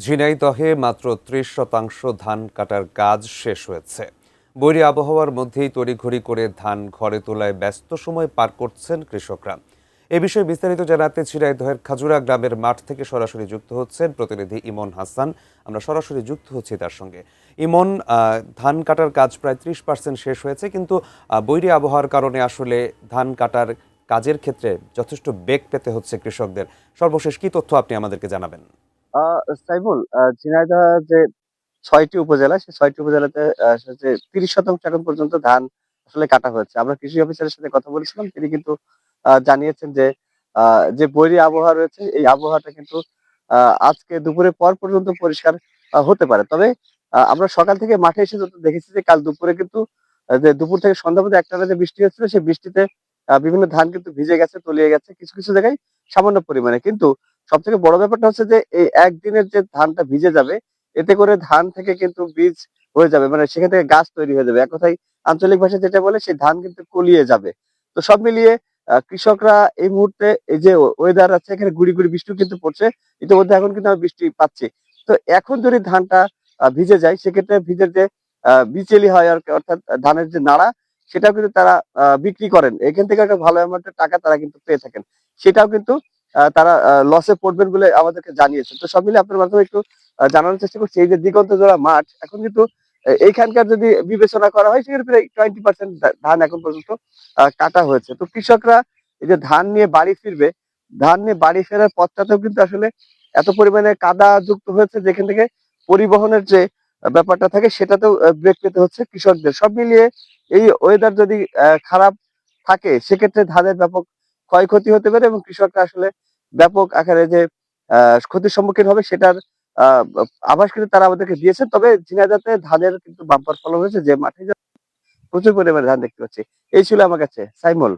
ঝিনাইদহে মাত্র ৩০% ধান কাটার কাজ শেষ হয়েছে। বৈরী আবহাওয়ার মধ্যেই তড়িঘড়ি করে ধান ঘরে তোলায় ব্যস্ত সময় পার করছেন কৃষকরা। এ বিষয়ে বিস্তারিত জানাতে ঝিনাইদহের খাজুরা গ্রামের মাঠ থেকে সরাসরি যুক্ত হচ্ছেন প্রতিনিধি ইমন হাসান। আমরা সরাসরি যুক্ত হচ্ছি তার সঙ্গে। ইমন, ধান কাটার কাজ প্রায় ৩০% শেষ হয়েছে, কিন্তু বৈরী আবহাওয়ার কারণে আসলে ধান কাটার কাজের ক্ষেত্রে যথেষ্ট বেগ পেতে হচ্ছে কৃষকদের। সর্বশেষ কি তথ্য আপনি আমাদেরকে জানাবেন? সাইফুল, ঝিনাইদহ যে ৬টি উপজেলা, সেই ৬টি উপজেলাতে যে ৩০% এখন পর্যন্ত ধান আসলে কাটা হয়েছে। আমরা কৃষি অফিসারের সাথে কথা বলেছিলাম। তিনি কিন্তু জানিয়েছেন যে যে বৈরী আবহাওয়া রয়েছে, এই আবহাওয়াটা কিন্তু আজকে দুপুরের পর পর্যন্ত পরিষ্কার হতে পারে। তবে আমরা সকাল থেকে মাঠে এসে যত দেখেছি যে কাল দুপুরে কিন্তু যে দুপুর থেকে সন্ধ্যা পর্যন্ত একটানা যে বৃষ্টি হচ্ছিল, সেই বৃষ্টিতে বিভিন্ন ধান কিন্তু ভিজে গেছে, তলিয়ে গেছে। কিছু, কিছু জায়গায় সামান্য পরিমাণে। কিন্তু সবথেকে বড় ব্যাপারটা হচ্ছে যে এই একদিনের যে ধানটা ভিজে যাবে, এতে করে ধান থেকে কিন্তু বীজ হয়ে যাবে। মানে সেখান থেকে গাছ তৈরি হয়ে যাবে। এক কথায় আঞ্চলিক ভাষায় যেটা বলে, সেই ধান কিন্তু কলিয়ে যাবে। তো সব মিলিয়ে কৃষকরা এই মুহূর্তে এই যে ওয়েদার আছে, এখানে গুড়ি, গুড়ি বৃষ্টিও কিন্তু পড়ছে। ইতিমধ্যে এখন কিন্তু আমরা বৃষ্টি পাচ্ছি। তো এখন যদি ধানটা ভিজে যায়, সেক্ষেত্রে ভিজের যে বিচেলি হয় আর অর্থাৎ ধানের যে নাড়া, সেটাও কিন্তু তারা বিক্রি করেন। এখান থেকে একটা ভালো অ্যামাউন্টের টাকা তারা কিন্তু পেয়ে থাকেন। সেটাও কিন্তু তারা লসে পড়বেন বলে আমাদেরকে জানিয়েছে। তো সব মিলে আপনার মাধ্যমে একটু জানানোর চেষ্টা করছি, এই যে দিগন্ত জোড়া মাঠ এখন কিন্তু এইখানকার যদি বিবেচনা করা হয়, সেখানে প্রায় 20% ধান এখন পর্যন্ত কাটা হয়েছে। তো কৃষকরা এই যে ধান নিয়ে বাড়ি ফিরবে, ধান নিয়ে বাড়ি ফেরার পথটাতেও কিন্তু আসলে এত পরিমাণে কাদা যুক্ত হয়েছে, যেখান থেকে পরিবহনের যে ব্যাপারটা থাকে, সেটাতেও ব্রেক পেতে হচ্ছে কৃষকদের। সব মিলিয়ে এই ওয়েদার যদি খারাপ থাকে, সেক্ষেত্রে ধানের ব্যাপক ক্ষয়ক্ষতি হতে পারে এবং কৃষকরা আসলে ব্যাপক আকারে যে ক্ষতির সম্মুখীন হবে, সেটার আহ আভাস কিন্তু তারা আমাদেরকে দিয়েছে। তবে ঝিনাইদহতে ধানের কিন্তু বাম্পার ফলন হয়েছে, যে মাঠে প্রচুর পরিমাণে ধান দেখতে পাচ্ছি। এই ছিল আমার কাছে সাইমুল।